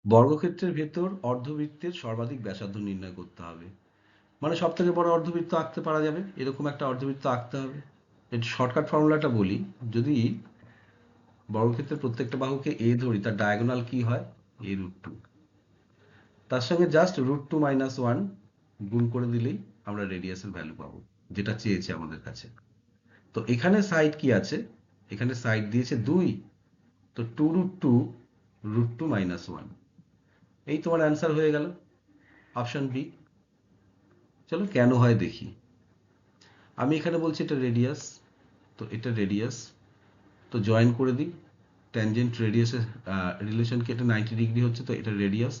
বর্গক্ষেত্রের ভেতর অর্ধবৃত্তের সর্বাধিক ব্যাসার্ধ নির্ণয় করতে হবে। মানে সব থেকে বড় অর্ধবৃত্ত আঁকতে পারা যাবে, এরকম একটা অর্ধবৃত্ত আঁকতে হবে। এর শর্টকাট ফর্মুলাটা বলি, যদি বর্গক্ষেত্রের প্রত্যেকটা বাহুকে এ ধরি, তার ডায়াগোনাল কি হয়? a√2। তার সঙ্গে জাস্ট √2 - 1 গুণ করে দিলেই আমরা রেডিয়াসের ভ্যালু পাবো, যেটা চেয়েছে আমাদের কাছে। তো এখানে সাইড কি আছে? এখানে সাইড দিয়েছে 2, তো 2√2 √2 - 1, এই তোমার অ্যান্সার হয়ে গেল, অপশন বি। চলো কেন হয় দেখি। আমি এখানে বলছি এটা রেডিয়াস, তো এটা রেডিয়াস, তো জয়েন করে দিই। ট্যানজেন্ট রেডিয়াসের রিলেশনকে, এটা 90 ডিগ্রি হচ্ছে, তো এটা রেডিয়াস।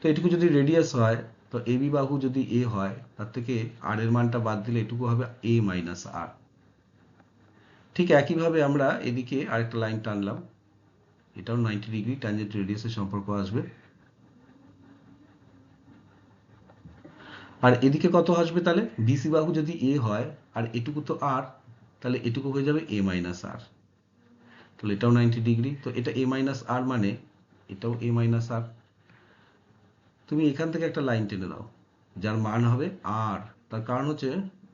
তো এটুকু যদি রেডিয়াস হয়, তো এবি বাহু যদি এ হয়, তার থেকে আর এর মানটা বাদ দিলে এটুকু হবে a - r। ঠিক একইভাবে আমরা এদিকে আরেকটা লাইন টানলাম, এটাও 90 ডিগ্রি ট্যানজেন্ট রেডিয়াসের সম্পর্ক আসবে। আর এদিকে কত আসবে তাহলে? বিসি বাহু যদি এ হয় আর এটুকু তো আর, তাহলে এটুকু হয়ে যাবে a - r। তাহলে এটাও 90 ডিগ্রি, তো এটা a - r মানে এটাও a - r। তুমি এখান থেকে একটা লাইন টেনে দাও যার মান হবে আর। তার কারণ হচ্ছে,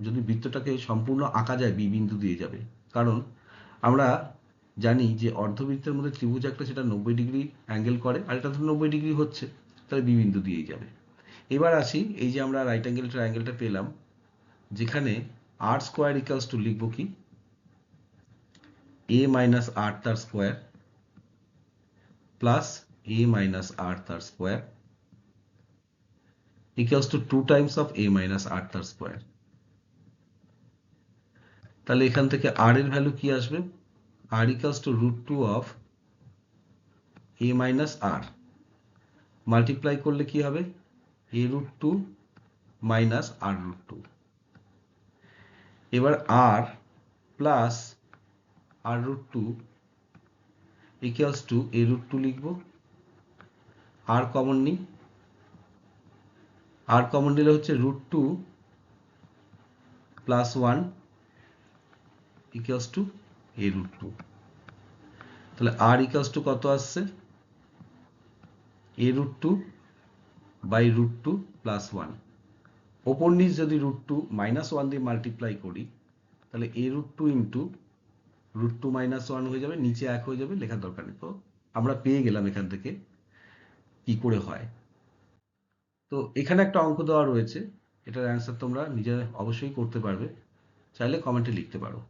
যদি বৃত্তটাকে সম্পূর্ণ আঁকা যায় বি বিন্দু দিয়ে যাবে। কারণ আমরা জানি যে অর্ধবৃত্তের মধ্যে ত্রিভুজ একটা, সেটা 90 ডিগ্রি অ্যাঙ্গেল করে, আর এটা তো 90 ডিগ্রি হচ্ছে, তাহলে বি বিন্দু দিয়েই যাবে। এবার আসি, এই যে আমরা রাইট অ্যাঙ্গেল ট্রায়াঙ্গেলটা পেলাম, যেখানে আর স্কোয়ার ইকালস টু লিখবো কি? a - r তার স্কোয়ার প্লাস a - r তার square equals to 2 Times of a - r তার স্কোয়ার। তাহলে এখান থেকে r এর ভ্যালু কি আসবে? r equals to √2 of a - r, multiply করলে কি হবে? a√2 - r√2। এবার r plus r√2 equals to a√2 লিখবো। r কমন নিই, r কমন নিলে হচ্ছে √2 প্লাস 1 ইকুয়ালস টু a√2। তাহলে r ইকুয়ালস টু কত আসছে? a√2 by √2 plus 1। ওপর নিচ যদি √2 - 1 দিয়ে মাল্টিপ্লাই করি, তাহলে a√2 ইন্টু √2 - 1 হয়ে যাবে, নিচে 1 হয়ে যাবে, লেখার দরকার নেই। তো আমরা পেয়ে গেলাম এখান থেকে কি করে হয়। তো এখানে একটা অঙ্ক দেওয়া রয়েছে, এটার অ্যান্সার তোমরা নিজে অবশ্যই করতে পারবে, চাইলে কমেন্টে লিখতে পারো।